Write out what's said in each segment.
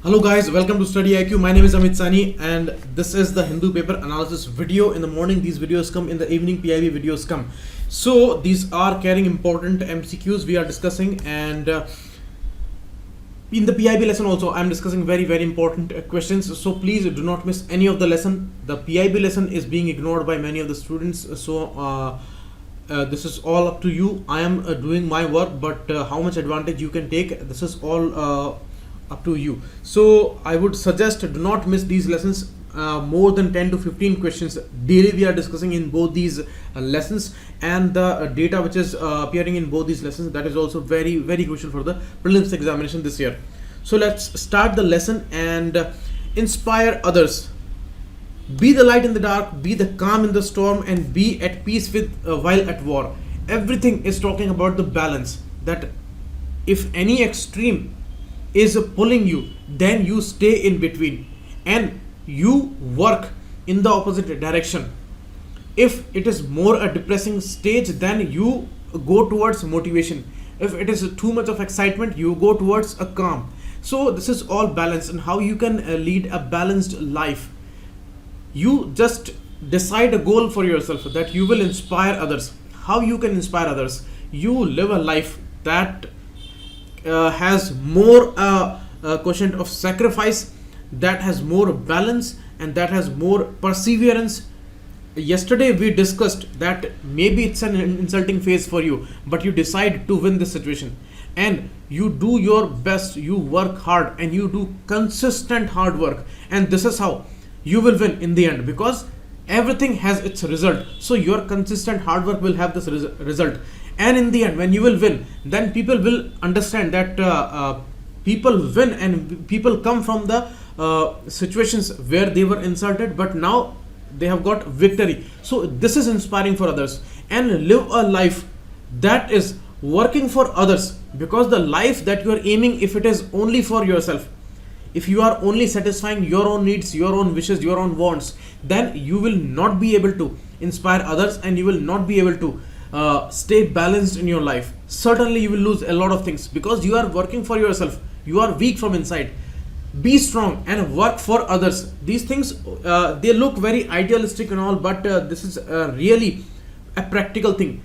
Hello guys, welcome to StudyIQ. My name is Amit Sani and this is the Hindu paper analysis video. In the morning these videos come, in the evening PIB videos come. So these are carrying important MCQs we are discussing, and in the PIB lesson also I'm discussing very important questions. So please do not miss any of the lesson. The PIB lesson is being ignored by many of the students. So this is all up to you. I am doing my work, but how much advantage you can take, this is all up to you. So I would suggest do not miss these lessons. More than 10 to 15 questions daily we are discussing in both these lessons, and the data which is appearing in both these lessons, that is also very crucial for the prelims examination this year. So let's start the lesson and inspire others. Be the light in the dark, be the calm in the storm, and be at peace with while at war. Everything is talking about the balance, that if any extreme is pulling you, then you stay in between and you work in the opposite direction. If it is more a depressing stage, then you go towards motivation. If it is too much of excitement, you go towards a calm. So this is all balance, and how you can lead a balanced life. You just decide a goal for yourself that you will inspire others. How you can inspire others? You live a life that has more quotient of sacrifice, that has more balance, and that has more perseverance. Yesterday we discussed that maybe it's an insulting phase for you, but you decide to win this situation, and you do your best, you work hard, and you do consistent hard work, and this is how you will win in the end, because everything has its result. So your consistent hard work will have this result, and in the end when you will win, then people will understand that people win and people come from the situations where they were insulted, but now they have got victory. So this is inspiring for others, and live a life that is working for others, because the life that you are aiming, if it is only for yourself, if you are only satisfying your own needs, your own wishes, your own wants, then you will not be able to inspire others, and you will not be able to stay balanced in your life. Certainly you will lose a lot of things, because you are working for yourself, you are weak from inside. Be strong and work for others. These things they look very idealistic and all, but this is really a practical thing.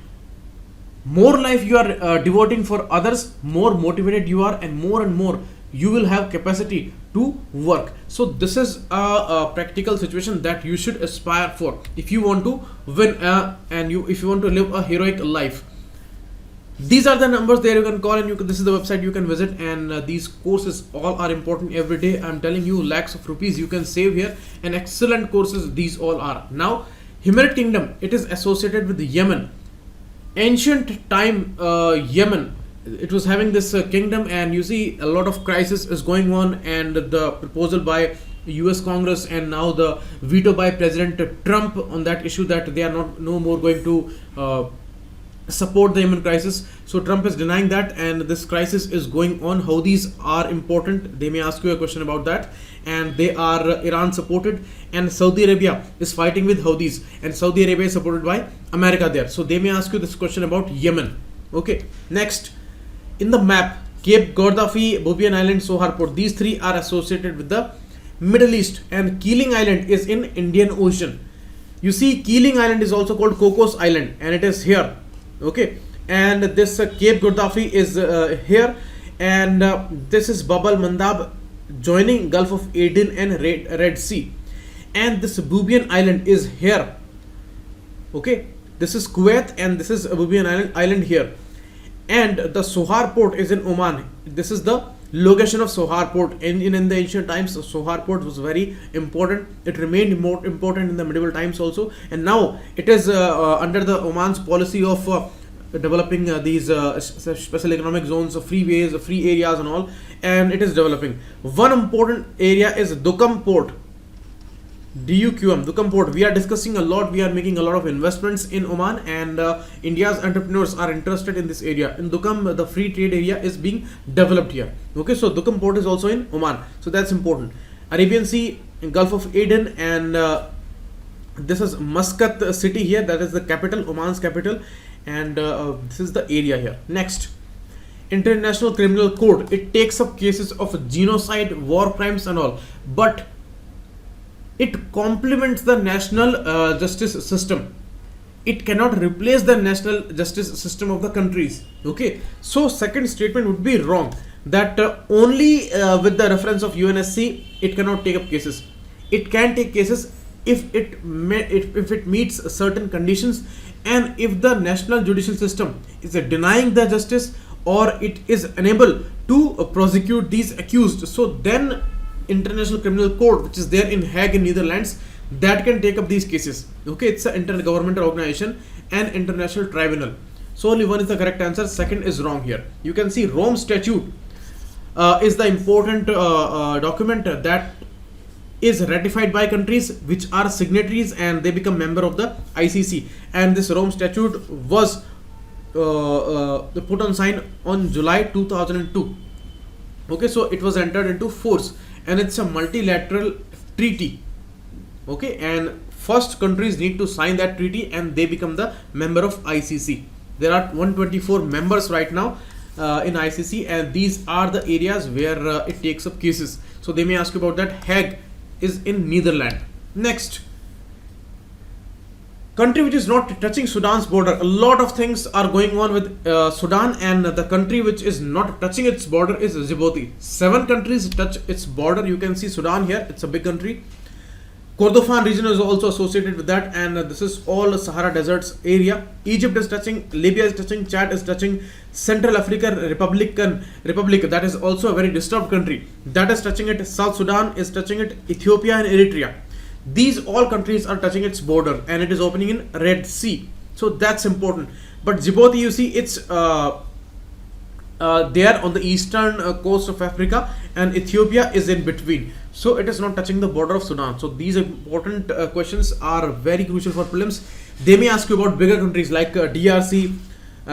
More life you are devoting for others, more motivated you are, and more you will have capacity to work. So this is a practical situation that you should aspire for if you want to win if you want to live a heroic life. These are the numbers there you can call, and this is the website you can visit, and these courses all are important every day. I'm telling you, lakhs of rupees you can save here, and excellent courses these all are. Now Himyar Kingdom, it is associated with Yemen. Ancient time Yemen, it was having this kingdom, and you see a lot of crisis is going on, and the proposal by US Congress and now the veto by President Trump on that issue, that they are no more going to support the Yemen crisis. So Trump is denying that, and this crisis is going on. Houthis are important, they may ask you a question about that, and they are Iran supported, and Saudi Arabia is fighting with Houthis, and Saudi Arabia is supported by America there. So they may ask you this question about Yemen. Okay, next, in the map, Cape Gaddafi, Boubian Island, Soharpur, these three are associated with the Middle East, and Keeling Island is in Indian Ocean. You see, Keeling Island is also called Cocos Island, and it is here. Okay, and this Cape Gaddafi is here, and this is Bab al Mandab joining Gulf of Aden and Red Sea, and this Boubian Island is here. Okay, this is Kuwait, and this is Boubian Island here, and the Sohar port is in Oman. This is the location of Sohar port. In the ancient times, Sohar port was very important. It remained more important in the medieval times also, and now it is under the Oman's policy of developing these special economic zones, freeways, free areas and all, and it is developing. One important area is Duqm port, Duqm port. We are discussing a lot, we are making a lot of investments in Oman, and India's entrepreneurs are interested in this area. In Duqm, the free trade area is being developed here. Okay, so Duqm port is also in Oman, so that's important. Arabian Sea, Gulf of Aden, and this is Muscat city here, that is the capital, Oman's capital, and this is the area here. Next, International Criminal Court, it takes up cases of genocide, war crimes and all, but it complements the national justice system. It cannot replace the national justice system of the countries. Okay, so second statement would be wrong, that only with the reference of UNSC it cannot take up cases. It can take cases if it meets certain conditions, and if the national judicial system is denying the justice or it is unable to prosecute these accused, so then International Criminal Court, which is there in Hague in Netherlands, that can take up these cases. Okay, it's an intergovernmental organization and international tribunal. So only one is the correct answer, second is wrong here. You can see Rome Statute is the important document that is ratified by countries which are signatories and they become member of the ICC, and this Rome Statute was put on sign on July 2002. Okay, so it was entered into force and it's a multilateral treaty. Okay, and first countries need to sign that treaty and they become the member of ICC. There are 124 members right now in ICC, and these are the areas where it takes up cases. So they may ask you about that. Hague is in Netherlands. Next, country which is not touching Sudan's border. A lot of things are going on with Sudan, and the country which is not touching its border is Djibouti. 7 countries touch its border. You can see Sudan here, it's a big country. Kordofan region is also associated with that, and this is all Sahara Deserts area. Egypt is touching, Libya is touching, Chad is touching, Central African Republic, that is also a very disturbed country, that is touching it. South Sudan is touching it, Ethiopia and Eritrea. These all countries are touching its border, and it is opening in Red Sea. So that's important. But Djibouti, you see, it's there on the eastern coast of Africa, and Ethiopia is in between. So it is not touching the border of Sudan. So these important questions are very crucial for prelims. They may ask you about bigger countries like DRC,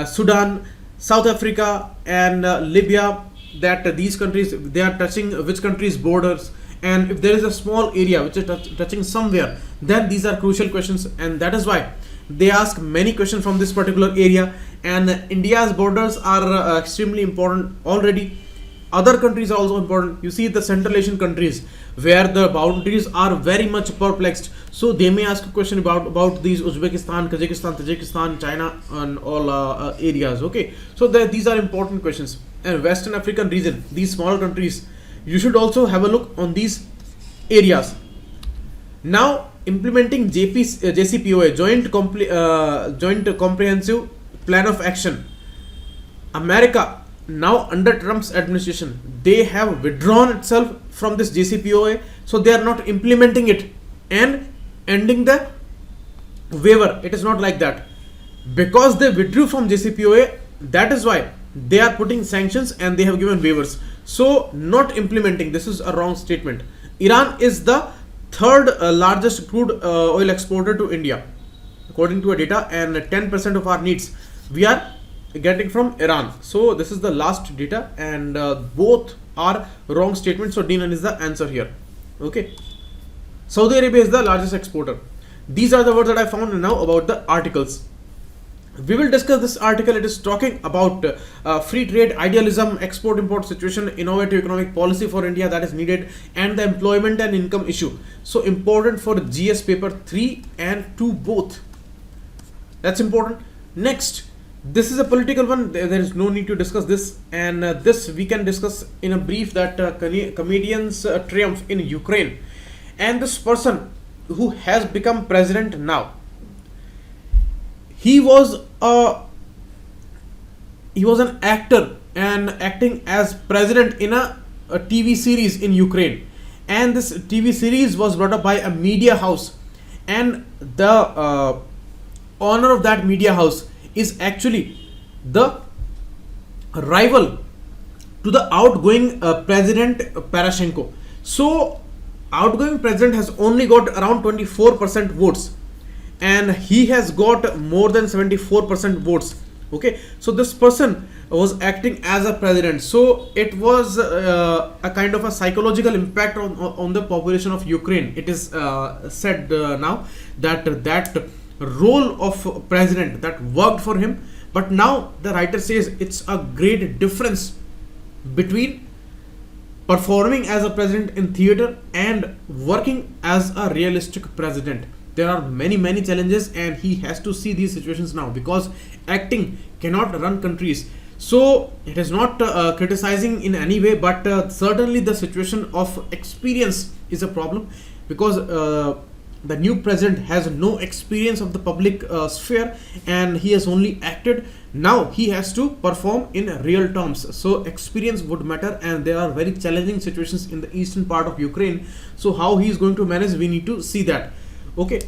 Sudan, South Africa and Libya, that these countries, they are touching which countries' borders, and if there is a small area which is touching somewhere, then these are crucial questions, and that is why they ask many questions from this particular area. And India's borders are extremely important already. Other countries are also important. You see the Central Asian countries where the boundaries are very much perplexed. So they may ask a question about these Uzbekistan, Kazakhstan, Tajikistan, China and all areas. Okay, so these are important questions. And Western African region, these small countries, you should also have a look on these areas. Now implementing JCPOA, Joint Comprehensive Plan of Action. America, now under Trump's administration, they have withdrawn itself from this JCPOA, so they are not implementing it and ending the waiver. It is not like that. Because they withdrew from JCPOA, that is why they are putting sanctions and they have given waivers. So not implementing, this is a wrong statement. Iran is the third largest crude oil exporter to India, according to a data, and 10% of our needs we are getting from Iran. So this is the last data, and both are wrong statements. So D9 is the answer here. Okay, Saudi Arabia is the largest exporter. These are the words that I found now about the articles. We will discuss this article. It is talking about free trade, idealism, export import situation, innovative economic policy for India that is needed, and the employment and income issue. So important for GS paper 3 and 2 both. That's important. Next, this is a political one. There is no need to discuss this, and this we can discuss in a brief, that comedians triumph in Ukraine, and this person who has become president now, he was an actor and acting as president in a TV series in Ukraine, and this TV series was brought up by a media house, and the owner of that media house is actually the rival to the outgoing president Poroshenko. So outgoing president has only got around 24% votes, and he has got more than 74% votes. Okay, so this person was acting as a president, so it was a kind of a psychological impact on the population of Ukraine. It is said now that that role of president that worked for him But now the writer says it's a great difference between performing as a president in theater and working as a realistic president. There are many challenges, and he has to see these situations now, because acting cannot run countries. So it is not criticizing in any way, but certainly the situation of experience is a problem, because the new president has no experience of the public sphere, and he has only acted. Now he has to perform in real terms, so experience would matter, and there are very challenging situations in the eastern part of Ukraine. So how he is going to manage, we need to see that. Okay,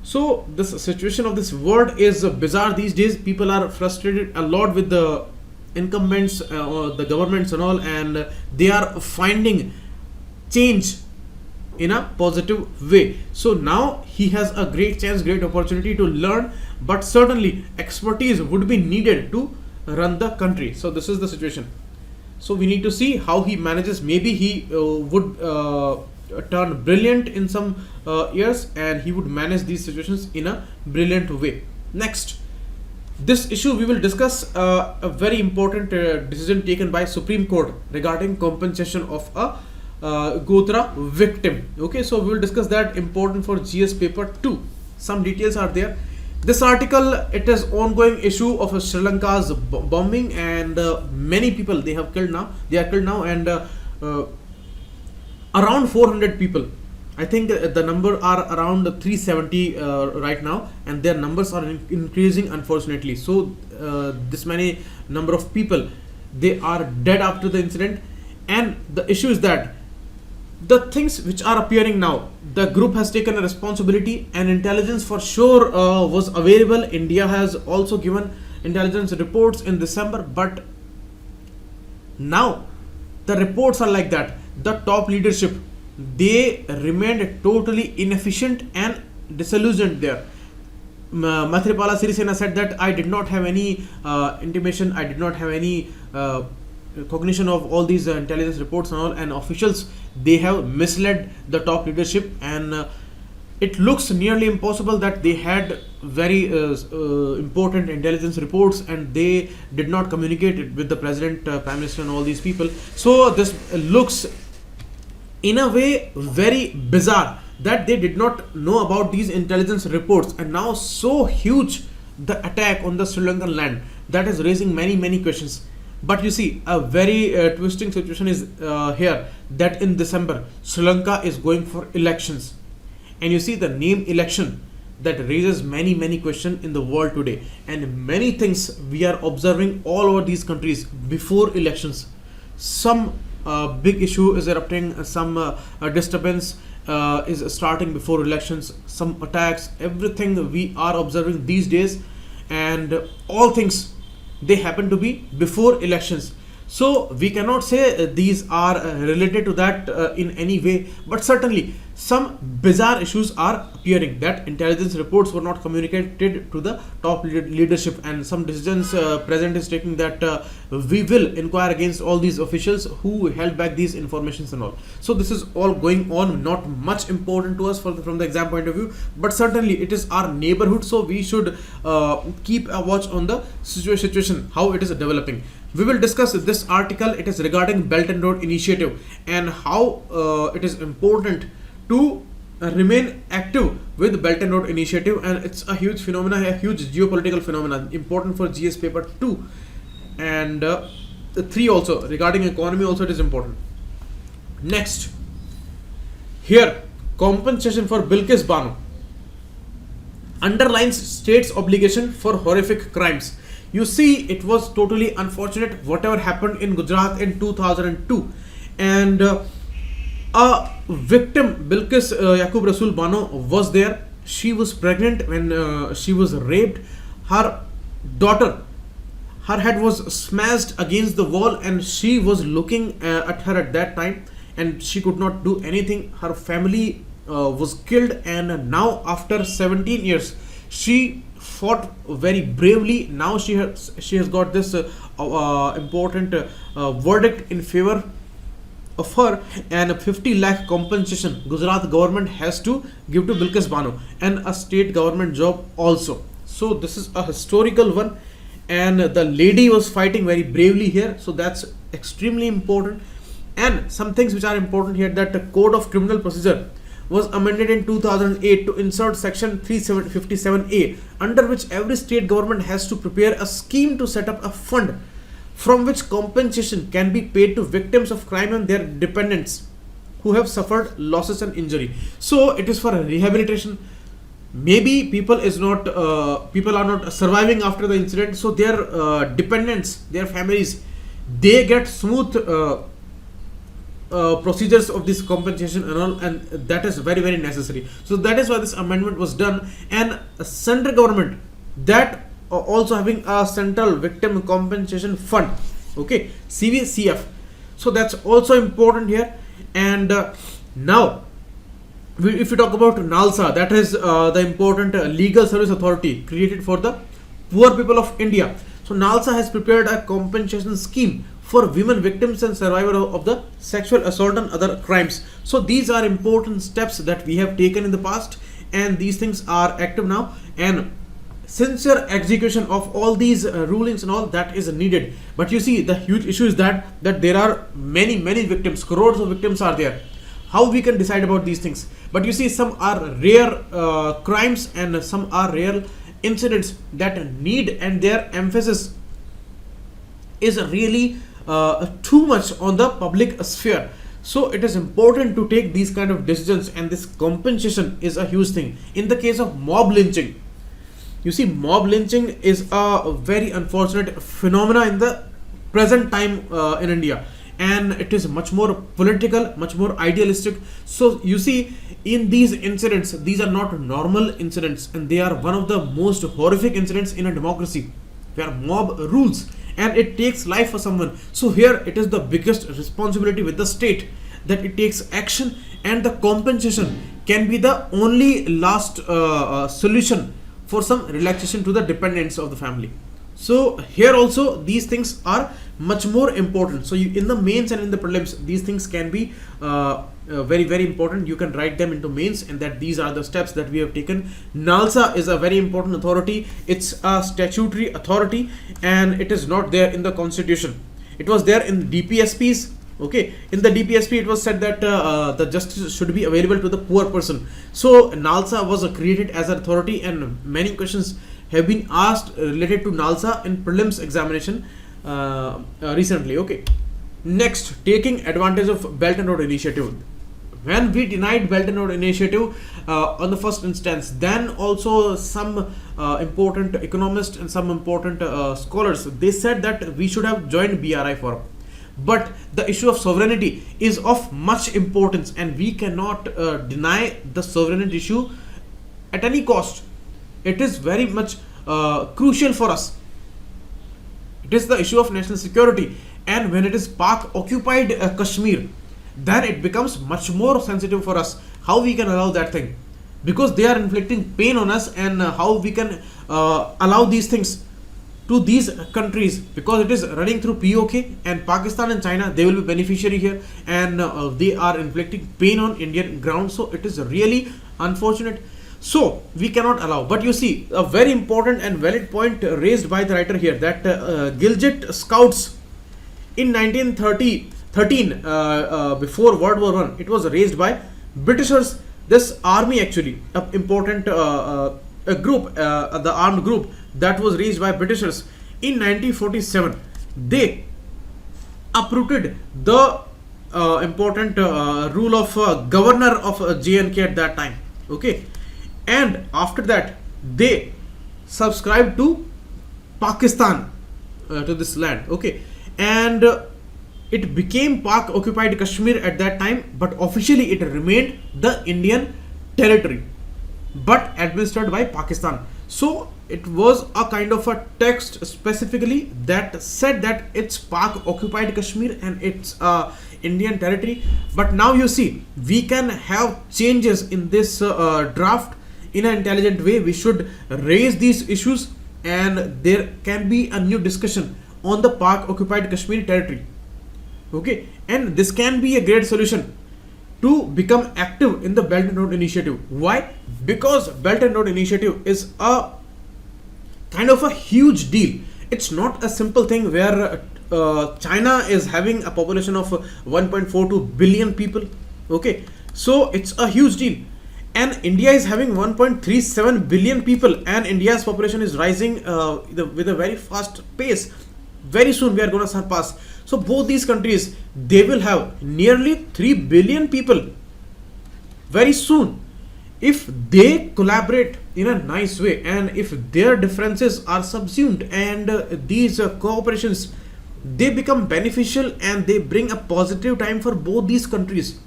so this situation of this world is bizarre these days. People are frustrated a lot with the incumbents, the governments and all, and they are finding change in a positive way. So now he has a great chance, great opportunity to learn, but certainly expertise would be needed to run the country. So this is the situation. So we need to see how he manages. Maybe he would turn brilliant in some years, and he would manage these situations in a brilliant way. Next, this issue we will discuss a very important decision taken by Supreme Court regarding compensation of a Gotra victim. Okay, so we will discuss that, important for GS paper 2. Some details are there. This article, it is ongoing issue of Sri Lanka's bombing, and many people they are killed now, and around 400 people. I think the number are around 370 right now, and their numbers are increasing, unfortunately. So this many number of people, they are dead after the incident. And the issue is that the things which are appearing now, the group has taken a responsibility, and intelligence for sure was available. India has also given intelligence reports in December, but now the reports are like that. The top leadership, they remained totally inefficient and disillusioned there. Mathripala Sirisena said that I did not have any intimation, I did not have any cognition of all these intelligence reports and all, and officials, they have misled the top leadership, and it looks nearly impossible that they had very important intelligence reports, and they did not communicate it with the president, prime minister and all these people. So this looks in a way very bizarre that they did not know about these intelligence reports, and now so huge the attack on the Sri Lankan land, that is raising many questions. But you see, a very twisting situation is here, that in December Sri Lanka is going for elections, and you see the name election, that raises many questions in the world today, and many things we are observing all over these countries before elections. Some big issue is erupting, some disturbance is starting before elections, some attacks, everything we are observing these days, and all things, they happen to be before elections. So we cannot say these are related to that in any way, but certainly some bizarre issues are appearing, that intelligence reports were not communicated to the top leadership, and some decisions president is taking, that we will inquire against all these officials who held back these informations and all. So this is all going on, not much important to us from the exam point of view, but certainly it is our neighborhood, so we should keep a watch on the situation, how it is developing. We will discuss this article. It is regarding Belt and Road Initiative, and how it is important to remain active with Belt and Road Initiative, and it's a huge phenomena, a huge geopolitical phenomena, important for GS paper 2 and 3 also. Regarding economy also it is important. Next, here, compensation for Bilkis Bano underlines state's obligation for horrific crimes. You see, it was totally unfortunate whatever happened in Gujarat in 2002, and a victim, Bilkis Yaqub Rasul Bano, was there. She was pregnant when she was raped. Her daughter, her head was smashed against the wall, and she was looking at her at that time, and she could not do anything. Her family was killed, and now after 17 years she fought very bravely. Now she has got this important verdict in favor of her, and a 50 lakh compensation Gujarat government has to give to Bilkis Bano, and a state government job also. So this is a historical one, and the lady was fighting very bravely here, so that's extremely important. And some things which are important here, that the Code of Criminal Procedure was amended in 2008 to insert section 357A, under which every state government has to prepare a scheme to set up a fund from which compensation can be paid to victims of crime and their dependents who have suffered losses and injury. So it is for rehabilitation. Maybe people are not surviving after the incident, so their dependents, their families, they get smooth procedures of this compensation and all, and that is very, very necessary. So that is why this amendment was done. And central government, that also having a central victim compensation fund, okay, CVCF. So that's also important here. And now if you talk about NALSA, that is the important legal service authority created for the poor people of India. So NALSA has prepared a compensation scheme for women victims and survivors of the sexual assault and other crimes. So these are important steps that we have taken in the past, and these things are active now, and sincere execution of all these rulings and all that is needed. But you see, the huge issue is that there are many victims, crores of victims are there. How we can decide about these things? But you see, some are rare crimes and some are rare incidents that need, and their emphasis is really too much on the public sphere. So it is important to take these kind of decisions, and this compensation is a huge thing. In the case of mob lynching, you see, mob lynching is a very unfortunate phenomena in the present time in India, and it is much more political, much more idealistic. So you see, in these incidents, these are not normal incidents, and they are one of the most horrific incidents in a democracy where mob rules and it takes life for someone. So here it is the biggest responsibility with the state, that it takes action, and the compensation can be the only last solution for some relaxation to the dependents of the family. So here also these things are much more important. So in the mains and in the prelims, these things can be very important. You can write them into mains, and that these are the steps that we have taken. NALSA is a very important authority. It's a statutory authority, and it is not there in the constitution. It was there in DPSPs. Okay, in the DPSP it was said that the justice should be available to the poor person. So NALSA was created as an authority, and many questions have been asked related to NALSA in prelims examination recently. Okay, next, taking advantage of Belt and Road Initiative. When we denied Belt and Road Initiative on the first instance, then also some important economists and some important scholars, they said that we should have joined BRI forum. But the issue of sovereignty is of much importance, and we cannot deny the sovereignty issue at any cost. It is very much crucial for us. It is the issue of national security, and when it is Pak occupied Kashmir, then it becomes much more sensitive for us. How we can allow that thing, because they are inflicting pain on us, and how we can allow these things to these countries, because it is running through POK, and Pakistan and China, they will be beneficiary here, and they are inflicting pain on Indian ground. So it is really unfortunate. So we cannot allow. But you see, a very important and valid point raised by the writer here, that Gilgit Scouts in 1913, before World War I, it was raised by Britishers. This army, actually, an important group, the armed group that was raised by Britishers in 1947. They uprooted the important rule of governor of JNK at that time. Okay, and after that they subscribed to Pakistan, to this land. Okay, and it became Pak occupied Kashmir at that time, but officially it remained the Indian territory, but administered by Pakistan. So it was a kind of a text specifically that said that it's Pak occupied Kashmir and it's Indian territory. But now you see, we can have changes in this draft in an intelligent way. We should raise these issues, and there can be a new discussion on the Pak occupied Kashmir territory. Okay, and this can be a great solution to become active in the Belt and Road Initiative. Why? Because Belt and Road Initiative is a kind of a huge deal. it's not a simple thing where China is having a population of 1.42 billion people. Okay, so it's a huge deal. And India is having 1.37 billion people, and India's population is rising with a very fast pace. Very soon we are going to surpass. So both these countries, they will have nearly 3 billion people very soon, if they collaborate in a nice way, and if their differences are subsumed, and these cooperations, they become beneficial and they bring a positive time for both these countries.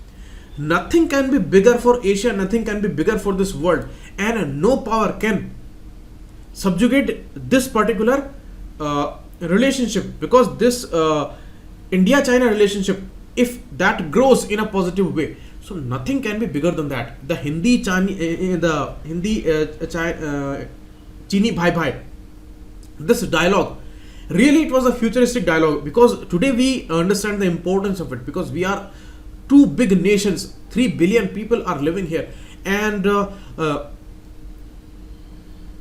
Nothing can be bigger for Asia, nothing can be bigger for this world, and no power can subjugate this particular relationship, because this India-China relationship, if that grows in a positive way, so nothing can be bigger than that. The Hindi Chini Bhai Bhai, this dialogue, really it was a futuristic dialogue, because today we understand the importance of it, because we are two big nations, 3 billion people are living here, and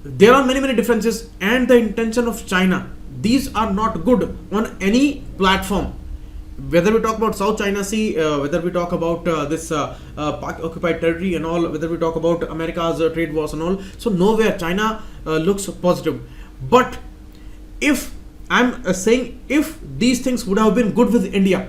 there are many differences, and the intention of China, these are not good on any platform. Whether we talk about South China Sea, whether we talk about this occupied territory and all, whether we talk about America's trade wars and all, so nowhere China looks positive. But if I'm saying, if these things would have been good with India,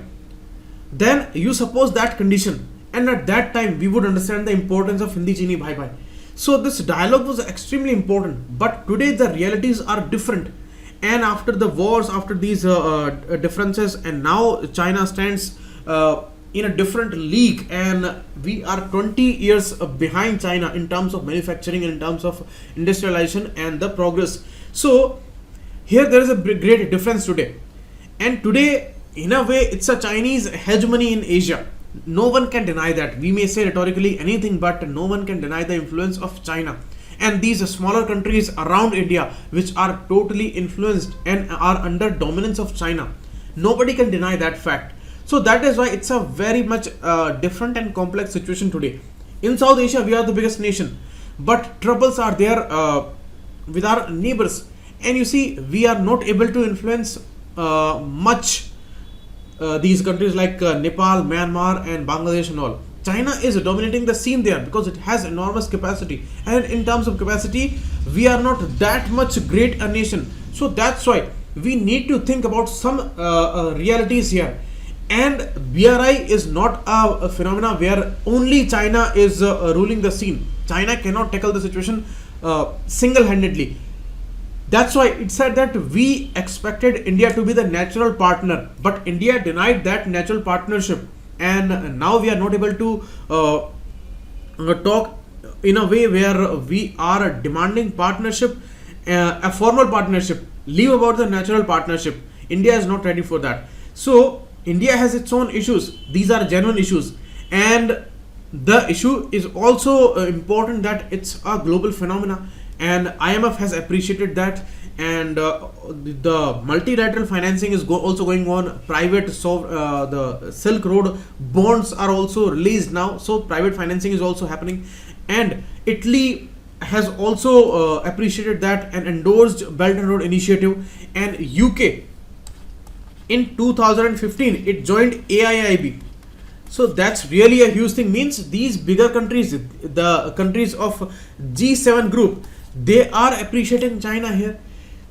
then you suppose that condition, and at that time we would understand the importance of Hindi Chini Bhai Bhai. So this dialogue was extremely important, but today the realities are different, and after the wars, after these differences, and now China stands in a different league, and we are 20 years behind China in terms of manufacturing, in terms of industrialization and the progress. So here there is a great difference today, and today in a way it's a Chinese hegemony in Asia. No one can deny that. We may say rhetorically anything, but no one can deny the influence of China. And these smaller countries around India, which are totally influenced and are under dominance of China, nobody can deny that fact. So that is why it's a very much different and complex situation today. In South Asia, we are the biggest nation, but troubles are there with our neighbors, and you see, we are not able to influence much these countries like Nepal, Myanmar and Bangladesh and all. China is dominating the scene there because it has enormous capacity, and in terms of capacity we are not that much great a nation. So that's why we need to think about some realities here, and BRI is not a phenomena where only China is ruling the scene. China cannot tackle the situation single-handedly. That's why it said that we expected India to be the natural partner, but India denied that natural partnership, and now we are not able to talk in a way where we are demanding partnership, a formal partnership. Leave about the natural partnership. India is not ready for that. So India has its own issues. These are genuine issues, and the issue is also important that it's a global phenomena, and IMF has appreciated that, and the multilateral financing is also going on. Private the Silk Road bonds are also released now, so private financing is also happening, and Italy has also appreciated that and endorsed Belt and Road Initiative, and UK in 2015 it joined AIIB. So that's really a huge thing. Means these bigger countries, the countries of G7 group, they are appreciating China here.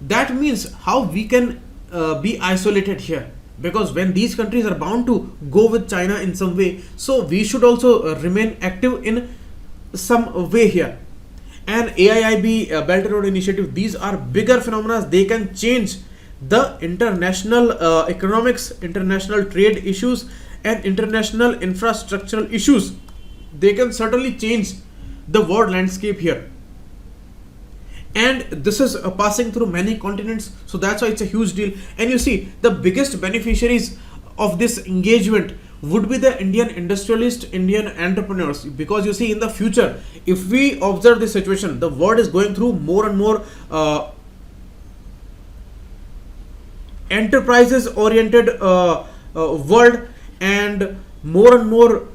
That means how we can be isolated here, because when these countries are bound to go with China in some way, so we should also remain active in some way here. And AIIB, Belt and Road Initiative, these are bigger phenomena. They can change the international economics, international trade issues and international infrastructural issues. They can certainly change the world landscape here, and this is passing through many continents, so that's why it's a huge deal. And you see, the biggest beneficiaries of this engagement would be the Indian industrialist, Indian entrepreneurs, because you see, in the future, if we observe this situation, the world is going through more and more enterprises oriented world, and more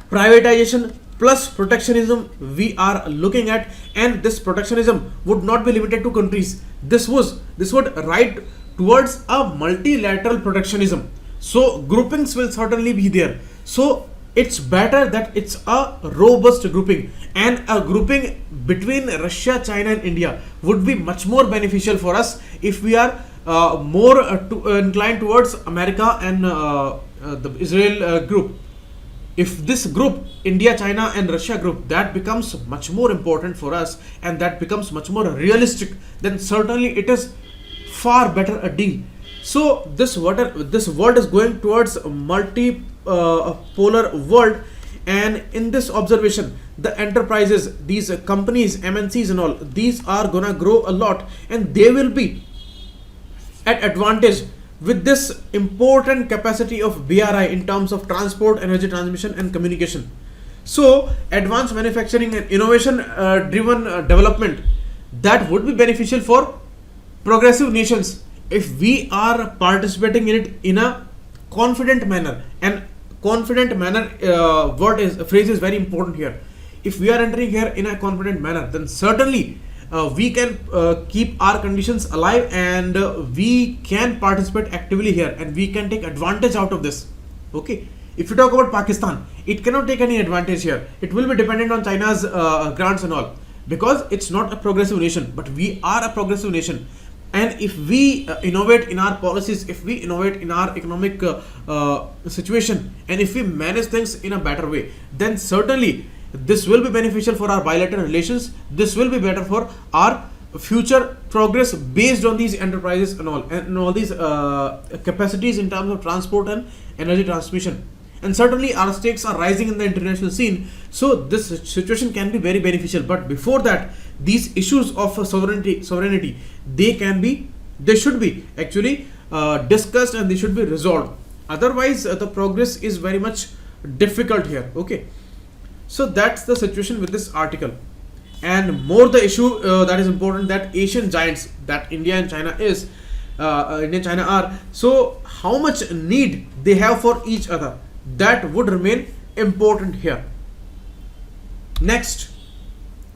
privatization plus protectionism we are looking at, and this protectionism would not be limited to countries. This would ride towards a multilateral protectionism. So groupings will certainly be there. So it's better that it's a robust grouping, and a grouping between Russia, China and India would be much more beneficial for us if we are more inclined towards America and the Israel group. If this group, India, China and Russia group, that becomes much more important for us and that becomes much more realistic, then certainly it is far better a deal. So this world is going towards a multipolar world, and in this observation, the enterprises, these companies, MNCs and all, these are gonna grow a lot, and they will be at advantage with this important capacity of BRI in terms of transport, energy transmission and communication. So advanced manufacturing and innovation driven development, that would be beneficial for progressive nations if we are participating in it in a confident manner. And confident manner phrase is very important here. If we are entering here in a confident manner, then certainly we can keep our conditions alive, and we can participate actively here, and we can take advantage out of this. Okay, if you talk about Pakistan, it cannot take any advantage here. It will be dependent on China's grants and all, because it's not a progressive nation, but we are a progressive nation. And if we innovate in our policies, if we innovate in our economic situation, and if we manage things in a better way, then certainly this will be beneficial for our bilateral relations. This will be better for our future progress based on these enterprises and all these capacities in terms of transport and energy transmission. And certainly our stakes are rising in the international scene, so this situation can be very beneficial. But before that, these issues of sovereignty, they should be actually discussed, and they should be resolved. Otherwise the progress is very much difficult here. Okay, so that's the situation with this article. And more the issue that is important, that Asian giants that India and China are, so how much need they have for each other, that would remain important here. Next,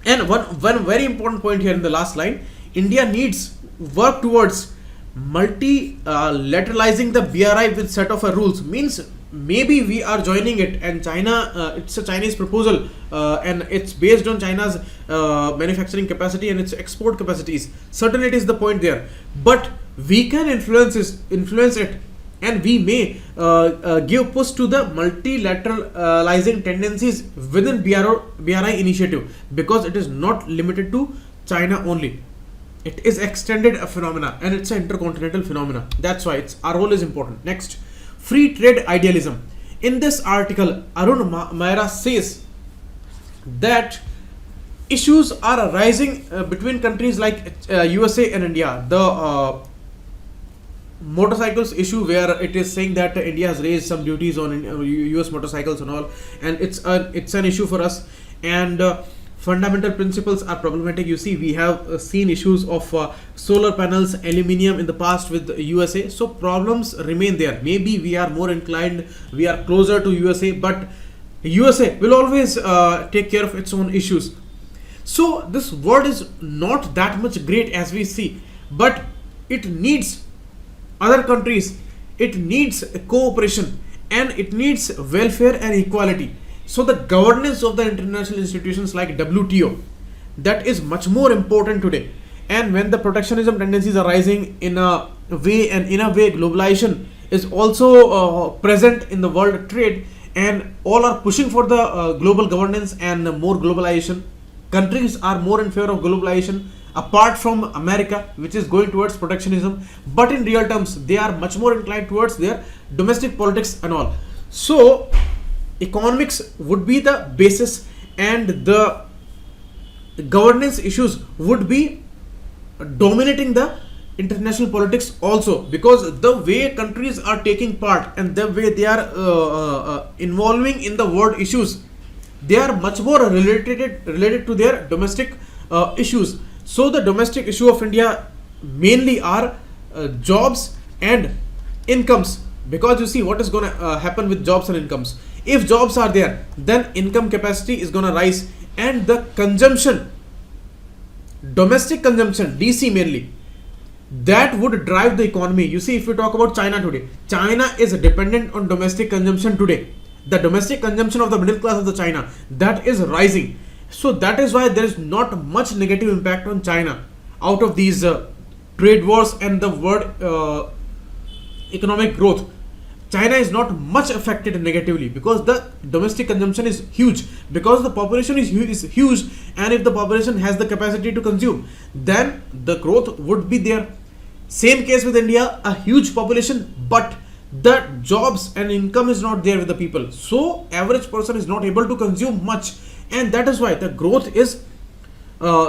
and one very important point here in the last line, India needs work towards multilateralizing the BRI with set of rules. Means maybe we are joining it, and China, it's a Chinese proposal, and it's based on China's manufacturing capacity and its export capacities. Certainly it is the point there, but we can influence it, and we may give push to the multilateralizing tendencies within BRI initiative, because it is not limited to China only. It is extended a phenomena, and it's an intercontinental phenomena. That's why our role is important. Next, free trade idealism. In this article, Arun Maira says that issues are arising between countries like USA and India. The motorcycles issue, where it is saying that India has raised some duties on US motorcycles and all, and it's an issue for us. And fundamental principles are problematic. You see, we have seen issues of solar panels, aluminium in the past with USA, so problems remain there. Maybe we are more inclined, we are closer to USA, but USA will always take care of its own issues. So this world is not that much great as we see, but it needs other countries, it needs cooperation, and it needs welfare and equality. So the governance of the international institutions like WTO, that is much more important today. And when the protectionism tendencies are rising in a way, and in a way globalization is also present in the world trade, and all are pushing for the global governance and more globalization. Countries are more in favor of globalization, apart from America, which is going towards protectionism, but in real terms they are much more inclined towards their domestic politics and all. So economics would be the basis, and the governance issues would be dominating the international politics also, because the way countries are taking part and the way they are involving in the world issues, they are much more related to their domestic issues. So the domestic issue of India mainly are jobs and incomes, because you see what is going to happen with jobs and incomes. If jobs are there, then income capacity is gonna rise, and the consumption, domestic consumption, DC mainly, that would drive the economy. You see, if you talk about China today, China is dependent on domestic consumption today. The domestic consumption of the middle class of the China, that is rising. So that is why there is not much negative impact on China out of these trade wars and the world economic growth. China is not much affected negatively because the domestic consumption is huge, because the population is huge, and if the population has the capacity to consume, then the growth would be there. Same case with India, a huge population, but the jobs and income is not there with the people, so average person is not able to consume much, and that is why the growth is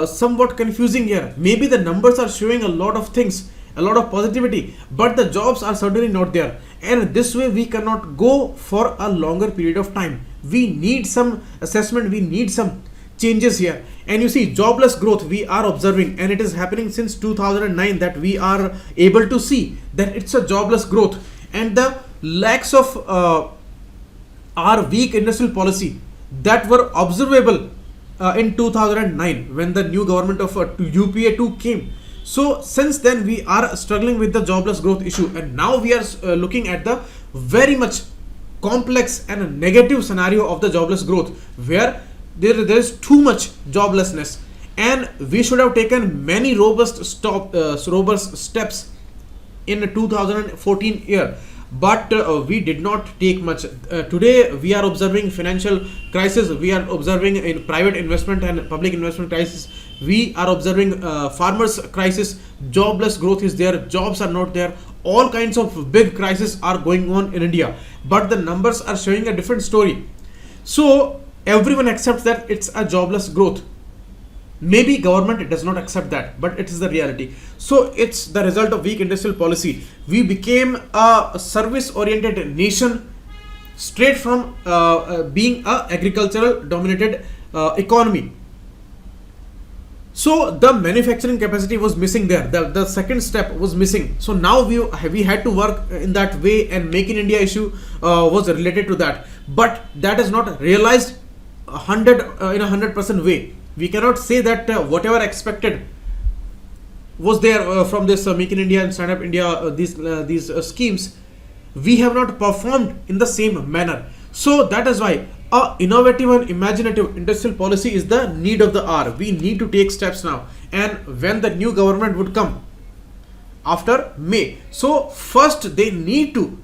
somewhat confusing here. Maybe the numbers are showing a lot of things, a lot of positivity, but the jobs are certainly not there, and this way we cannot go for a longer period of time. We need some assessment, we need some changes here. And you see, jobless growth we are observing, and it is happening since 2009, that we are able to see that it's a jobless growth, and the lacks of our weak industrial policy that were observable in 2009 when the new government of UPA2 came. So since then we are struggling with the jobless growth issue, and now we are looking at the very much complex and negative scenario of the jobless growth, where there is too much joblessness, and we should have taken many robust steps in 2014 year, but we did not take much. Today we are observing financial crisis, we are observing in private investment and public investment crisis, we are observing farmers crisis, jobless growth is there, jobs are not there, all kinds of big crises are going on in India, but the numbers are showing a different story. So everyone accepts that it's a jobless growth. Maybe government does not accept that, but it is the reality. So it's the result of weak industrial policy. We became a service oriented nation straight from being a agricultural dominated economy. So the manufacturing capacity was missing there. The second step was missing. So now we had to work in that way, and Make in India issue was related to that. But that is not realized in a 100% way. We cannot say that whatever expected was there from this Make in India and Stand Up India, these schemes, we have not performed in the same manner. So that is why a innovative and imaginative industrial policy is the need of the hour. We need to take steps now, and when the new government would come after May, so first they need to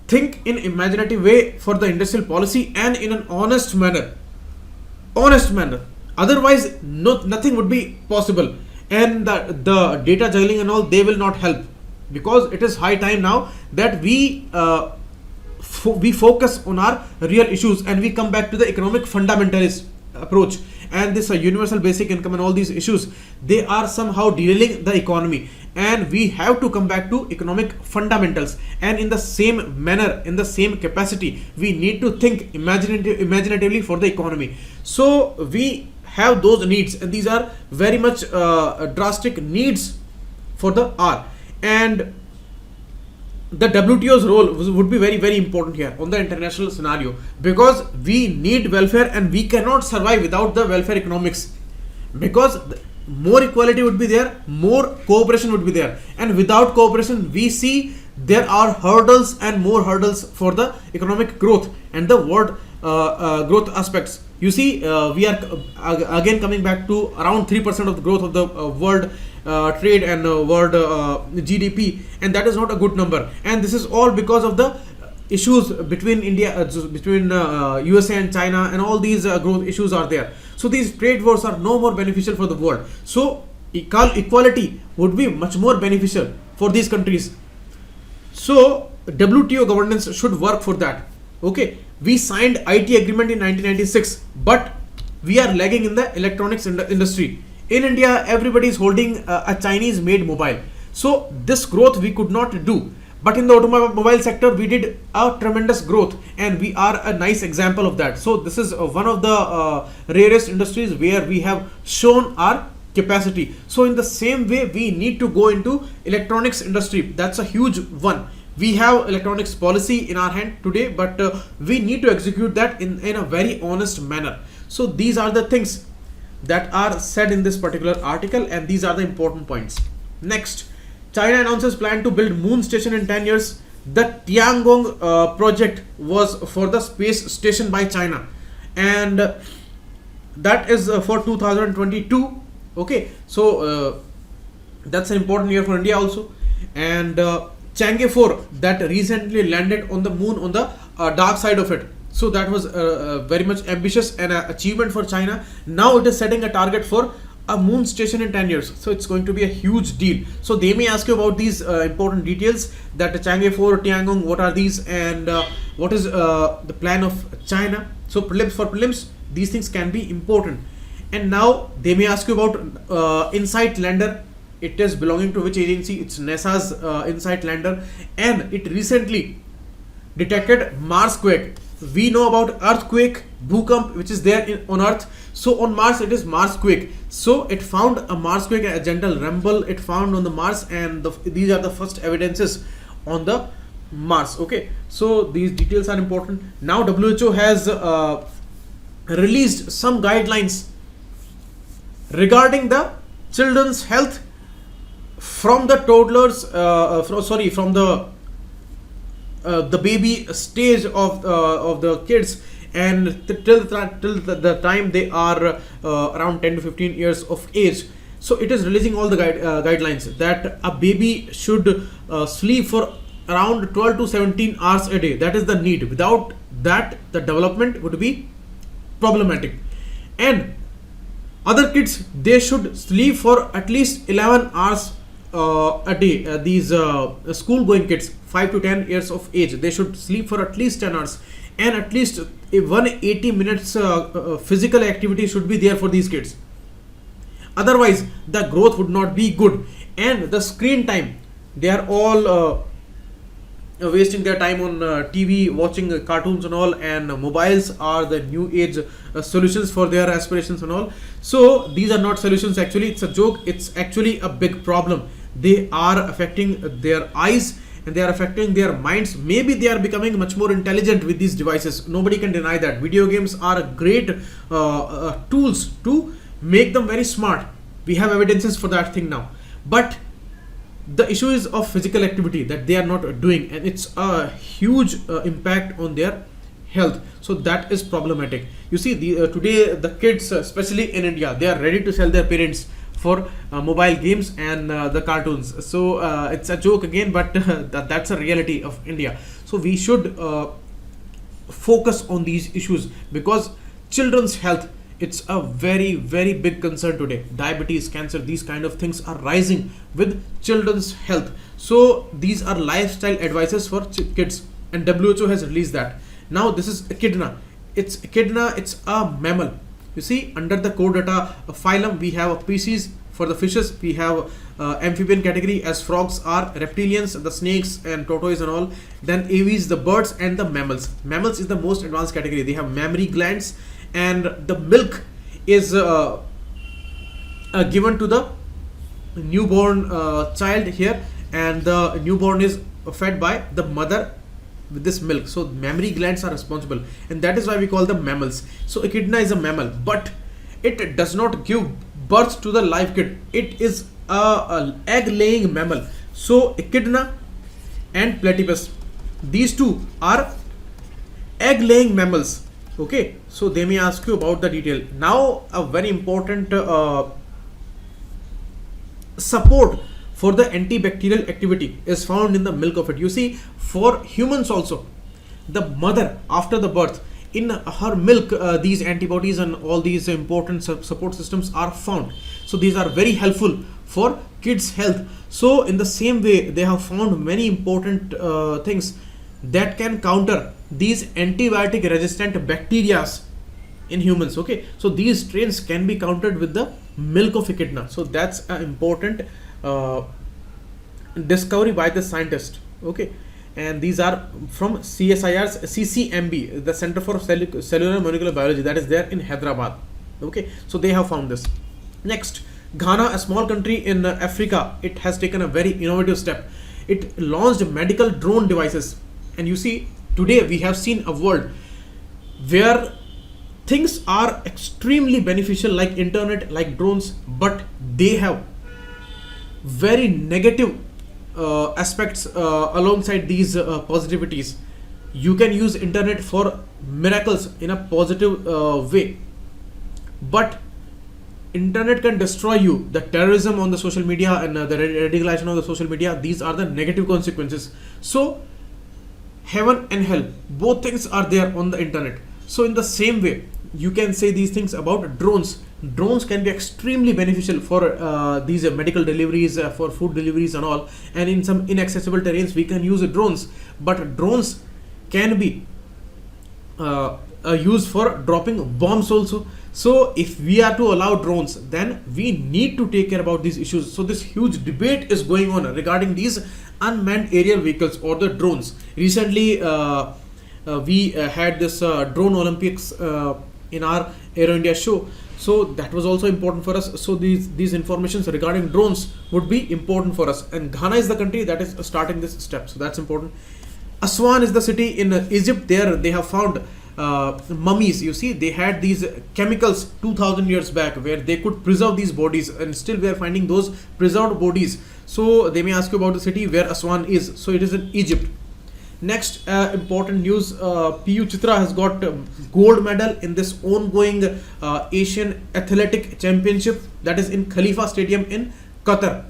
think in imaginative way for the industrial policy and in an honest manner. Otherwise nothing would be possible, and the data juggling and all, they will not help, because it is high time now that we focus on our real issues, and we come back to the economic fundamentalist approach. And this universal basic income and all these issues, they are somehow derailing the economy, and we have to come back to economic fundamentals, and in the same manner, in the same capacity, we need to think imaginatively for the economy. So we have those needs, and these are very much drastic needs for the hour, and the WTO's role would be very, very important here on the international scenario, because we need welfare, and we cannot survive without the welfare economics, because more equality would be there, more cooperation would be there, and without cooperation we see there are hurdles and more hurdles for the economic growth and the world growth aspects. You see, we are again coming back to around 3% of the growth of the world trade and world GDP, and that is not a good number, and this is all because of the issues between USA and China, and all these growth issues are there. So these trade wars are no more beneficial for the world. So equality would be much more beneficial for these countries. So WTO governance should work for that. Okay, we signed IT agreement in 1996, but we are lagging in the electronics industry. In India, everybody is holding a Chinese made mobile. So this growth we could not do. But in the automobile sector, we did a tremendous growth, and we are a nice example of that. So this is one of the rarest industries where we have shown our capacity. So in the same way, we need to go into electronics industry. That's a huge one, We have electronics policy in our hand today, but we need to execute that in a very honest manner. So these are the things that are said in this particular article, and these are the important points. Next, China announces plan to build moon station in 10 years. The Tiangong project was for the space station by China, and that is for 2022. Okay, so that's an important year for India also. And Chang'e 4 that recently landed on the moon on the dark side of it. So that was very much ambitious and an achievement for China. Now it is setting a target for a moon station in 10 years. So it's going to be a huge deal. So they may ask you about these important details, that Chang'e 4, Tiangong, what are these, and what is the plan of China. So prelims, these things can be important. And now they may ask you about InSight lander. It is belonging to which agency? It's NASA's InSight lander, and it recently detected Marsquake. We know about earthquake, Bhukamp, which is there on Earth. So on Mars it is Marsquake. So it found a Marsquake, a gentle rumble it found on the Mars, and these are the first evidences on the Mars. Okay, so these details are important. Now WHO has released some guidelines regarding the children's health from the toddlers, from the baby stage of the kids, and till the time they are around 10 to 15 years of age. So it is releasing all the guidelines that a baby should sleep for around 12 to 17 hours a day. That is the need. Without that, the development would be problematic. And other kids, they should sleep for at least 11 hours a day. These school going kids, 5 to 10 years of age, they should sleep for at least 10 hours, and at least 180 minutes physical activity should be there for these kids. Otherwise the growth would not be good. And the screen time, they are all wasting their time on TV, watching cartoons and all, and mobiles are the new age solutions for their aspirations and all. So these are not solutions, actually it's a joke. It's actually a big problem. They are affecting their eyes, and they are affecting their minds. Maybe they are becoming much more intelligent with these devices. Nobody can deny that. Video games are great tools to make them very smart. We have evidences for that thing now. But the issue is of physical activity that they are not doing, and it's a huge impact on their health. So that is problematic. You see, today the kids, especially in India, they are ready to sell their parents for mobile games and the cartoons. So it's a joke again, but that's a reality of India. So we should focus on these issues, because children's health, it's a very, very big concern today. Diabetes, cancer, these kind of things are rising with children's health. So these are lifestyle advices for kids, and WHO has released that. Now this is Echidna. It's Echidna, it's a mammal. You see, under the core data phylum, we have a species for the fishes, we have amphibian category as frogs are, reptilians, the snakes and tortoise and all, then aves, the birds, and the mammals. Mammals is the most advanced category. They have mammary glands, and the milk is given to the newborn child here, and the newborn is fed by the mother with this milk. So mammary glands are responsible, and that is why we call them mammals. So Echidna is a mammal, but it does not give birth to the live kid. It is a egg laying mammal. So Echidna and platypus, these two are egg laying mammals. Okay, so they may ask you about the detail. Now a very important support for the antibacterial activity is found in the milk of it. You see, for humans also, the mother after the birth, in her milk, these antibodies and all these important support systems are found. So these are very helpful for kids' health. So in the same way, they have found many important things that can counter these antibiotic resistant bacteria in humans. Okay, so these strains can be countered with the milk of Echidna. So that's an important discovery by the scientist. Okay, and these are from CSIR's CCMB, the Center for Cellular Molecular Biology, that is there in Hyderabad. Okay, so they have found this. Next, Ghana, a small country in Africa, it has taken a very innovative step. It launched medical drone devices. And you see, today we have seen a world where things are extremely beneficial, like internet, like drones, but they have very negative aspects alongside these positivities. You can use internet for miracles in a positive way, but internet can destroy you. The terrorism on the social media and the radicalization of the social media, these are the negative consequences. So heaven and hell, both things are there on the internet. So in the same way, you can say these things about drones. Drones can be extremely beneficial for these medical deliveries, for food deliveries and all, and in some inaccessible terrains we can use drones. But drones can be used for dropping bombs also. So if we are to allow drones, then we need to take care about these issues. So this huge debate is going on regarding these unmanned aerial vehicles or the drones. Recently we had this drone Olympics in our Aero India show, so that was also important for us. So these informations regarding drones would be important for us, and Ghana is the country that is starting this step, so that's important. Aswan is the city in Egypt. There they have found mummies. You see, they had these chemicals 2000 years back where they could preserve these bodies, and still we are finding those preserved bodies. So they may ask you about the city where Aswan is. So it is in Egypt. Next important news, PU Chitra has got gold medal in this ongoing Asian Athletic Championship, that is in Khalifa Stadium in Qatar.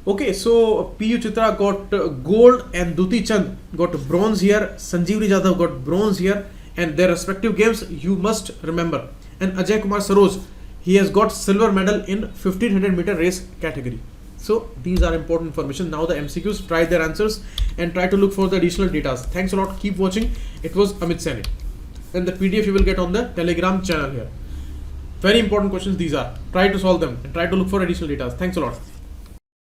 Okay, so PU Chitra got gold and Duti Chand got bronze here, Sanjeevani Jadhav got bronze here, and their respective games you must remember. And Ajay Kumar Saroj, he has got silver medal in 1500 meter race category. So these are important information. Now the MCQs, try their answers and try to look for the additional data. Thanks a lot. Keep watching. It was Amit Sani. And the PDF you will get on the Telegram channel here. Very important questions these are. Try to solve them and try to look for additional data. Thanks a lot.